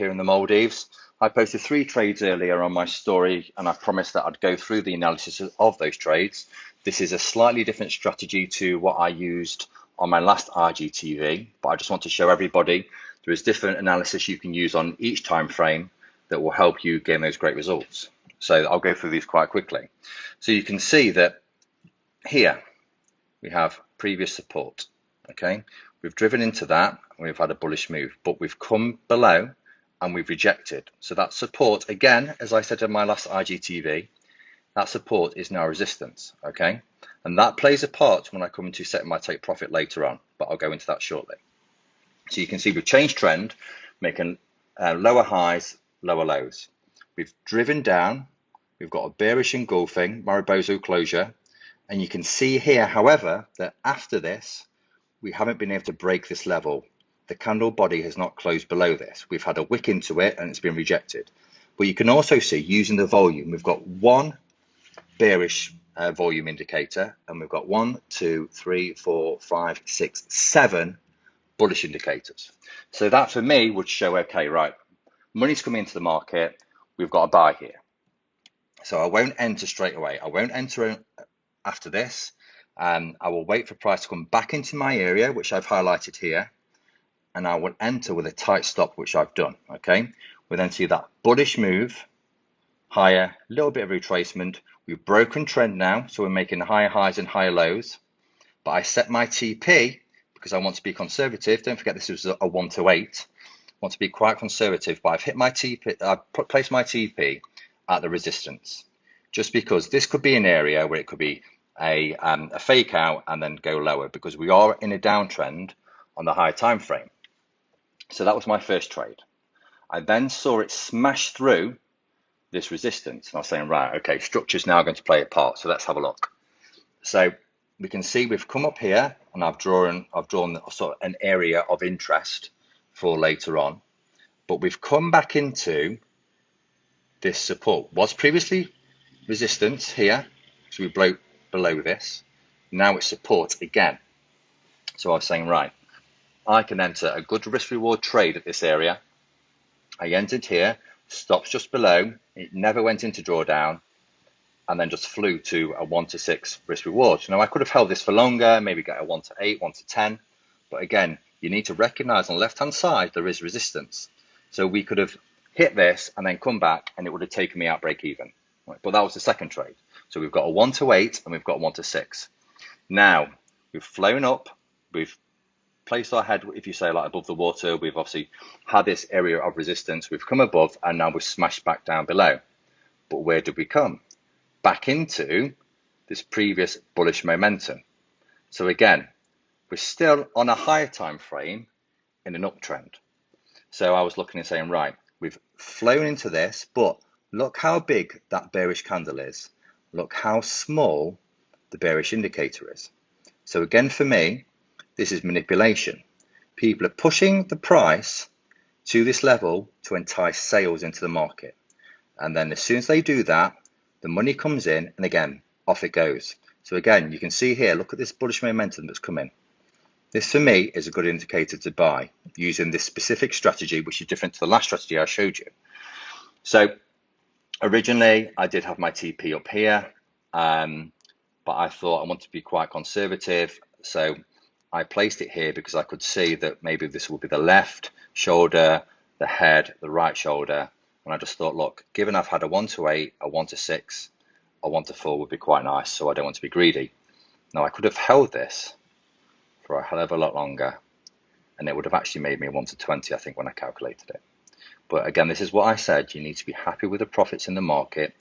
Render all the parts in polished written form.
here in the Maldives. I posted 3 trades earlier on my story, and I promised that I'd go through the analysis of those trades. This is a slightly different strategy to what I used on my last IGTV, but I just want to show everybody there is different analysis you can use on each time frame that will help you gain those great results. So I'll go through these quite quickly. So you can see that here we have previous support. Okay, we've driven into that and we've had a bullish move, but we've come below and we've rejected. So that support, again, as I said in my last IGTV, that support is now resistance. Okay, and that plays a part when I come into setting my take profit later on, but I'll go into that shortly. So you can see we've changed trend, making lower highs, lower lows. We've driven down, we've got a bearish engulfing Mariposa closure, and you can see here, however, that after this, we haven't been able to break this level. The candle body has not closed below this. We've had a wick into it and it's been rejected. But you can also see, using the volume, we've got one bearish volume indicator, and we've got 1, 2, 3, 4, 5, 6, 7 bullish indicators. So that for me would show, okay, right, money's coming into the market, we've got a buy here. So I won't enter straight away. I won't enter after this. I will wait for price to come back into my area, which I've highlighted here, and I will enter with a tight stop, which I've done. Okay, we then see that bullish move higher, a little bit of retracement. We've broken trend now, so we're making higher highs and higher lows. But I set my TP because I want to be conservative. Don't forget this was a 1 to 8. I want to be quite conservative, but I've hit my TP. I've placed my TP at the resistance, just because this could be an area where it could be a fake out and then go lower, because we are in a downtrend on the higher time frame. So that was my first trade. I then saw it smash through this resistance, and I was saying, right, okay, structure's now going to play a part, so let's have a look. So we can see we've come up here, and I've drawn sort of an area of interest for later on, but we've come back into this support. Was previously resistance here, so we broke below this. Now it's support again. So I was saying, right, I can enter a good risk reward trade at this area. I entered here, stops just below, it never went into drawdown, and then just flew to a 1 to 6 risk reward. Now I could have held this for longer, maybe get a 1 to 8, 1 to 10, but again, you need to recognize on the left hand side there is resistance. So we could have hit this and then come back, and it would have taken me out break even. Right, but that was the second trade. So we've got a 1 to 8 and we've got a 1 to 6. Now we've flown up, we've placed our head, if you say, like above the water. We've obviously had this area of resistance, we've come above, and now we've smashed back down below. But where did we come? Back into this previous bullish momentum. So again, we're still on a higher time frame in an uptrend. So I was looking and saying, right, we've flown into this, but look how big that bearish candle is. Look how small the bearish indicator is. So again, for me, this is manipulation. People are pushing the price to this level to entice sales into the market. And then as soon as they do that, the money comes in, and again, off it goes. So again, you can see here, look at this bullish momentum that's come in. This for me is a good indicator to buy using this specific strategy, which is different to the last strategy I showed you. So originally I did have my TP up here, but I thought I want to be quite conservative. So I placed it here because I could see that maybe this would be the left shoulder, the head, the right shoulder. And I just thought, look, given I've had a 1 to 8, a 1 to 6, a 1 to 4 would be quite nice, so I don't want to be greedy. Now I could have held this for a hell of a lot longer, and it would have actually made me a 1 to 20, I think, when I calculated it. But again, this is what I said, you need to be happy with the profits in the market.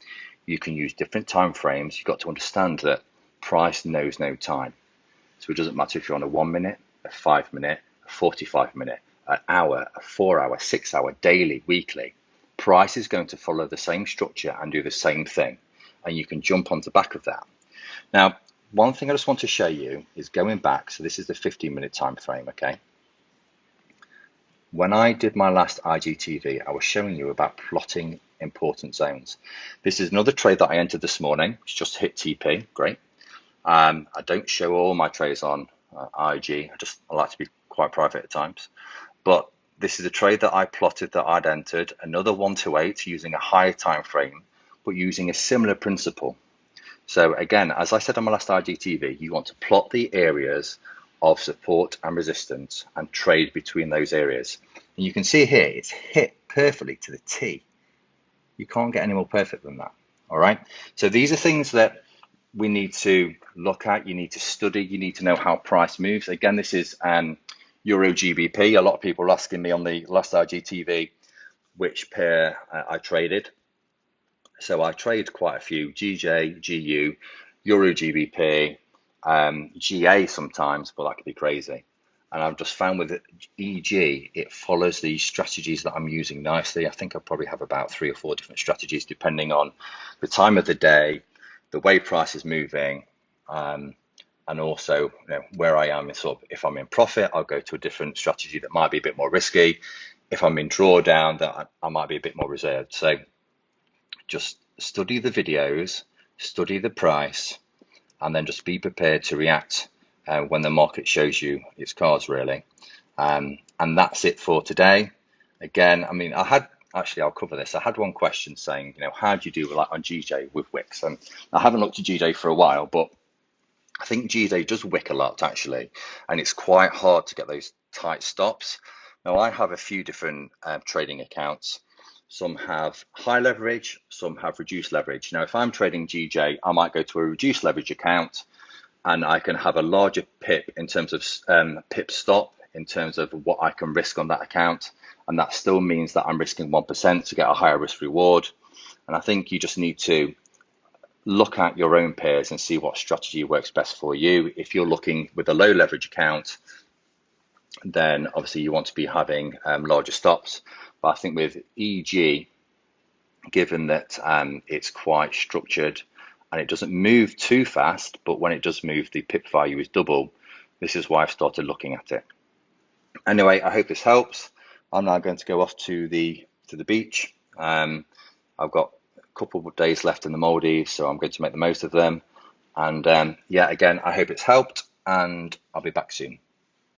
You can use different time frames. You've got to understand that price knows no time. So it doesn't matter if you're on a 1 minute, a 5 minute, a 45 minute, an hour, a 4 hour, 6 hour, daily, weekly. Price is going to follow the same structure and do the same thing, and you can jump on the back of that. Now, one thing I just want to show you is going back. So this is the 15-minute time frame, okay? When I did my last IGTV, I was showing you about plotting important zones. This is another trade that I entered this morning. It's just hit TP, great. I don't show all my trades on IG. I like to be quite private at times. But this is a trade that I plotted that I'd entered, another 1 to 8 using a higher time frame, but using a similar principle. So again, as I said on my last IGTV, you want to plot the areas of support and resistance and trade between those areas. And you can see here, it's hit perfectly to the T. You can't get any more perfect than that. All right. So these are things that we need to look at. You need to study. You need to know how price moves. Again, this is Euro GBP. A lot of people are asking me on the last IGTV which pair I traded. So I trade quite a few: GJ, GU, Euro GBP, GA sometimes, but that could be crazy. And I've just found with EG, it follows the strategies that I'm using nicely. I think I probably have about 3 or 4 different strategies depending on the time of the day, the way price is moving, and also where I am. Sort of, if I'm in profit, I'll go to a different strategy that might be a bit more risky. If I'm in drawdown, that I might be a bit more reserved. So just study the videos, study the price, and then just be prepared to react when the market shows you its cards, really. And that's it for today. Again, I mean, I'll cover this. I had one question saying, how do you do like on GJ with wicks? And I haven't looked at GJ for a while, but I think GJ does wick a lot actually, and it's quite hard to get those tight stops. Now I have a few different trading accounts. Some have high leverage, some have reduced leverage. Now, if I'm trading GJ, I might go to a reduced leverage account and I can have a larger pip in terms of pip stop, in terms of what I can risk on that account. And that still means that I'm risking 1% to get a higher risk reward. And I think you just need to look at your own pairs and see what strategy works best for you. If you're looking with a low leverage account, then obviously you want to be having larger stops. But I think with EG, given that it's quite structured and it doesn't move too fast, but when it does move, the pip value is double. This is why I've started looking at it. Anyway, I hope this helps. I'm now going to go off to the beach. I've got a couple of days left in the Maldives, so I'm going to make the most of them. And yeah, again, I hope it's helped, and I'll be back soon.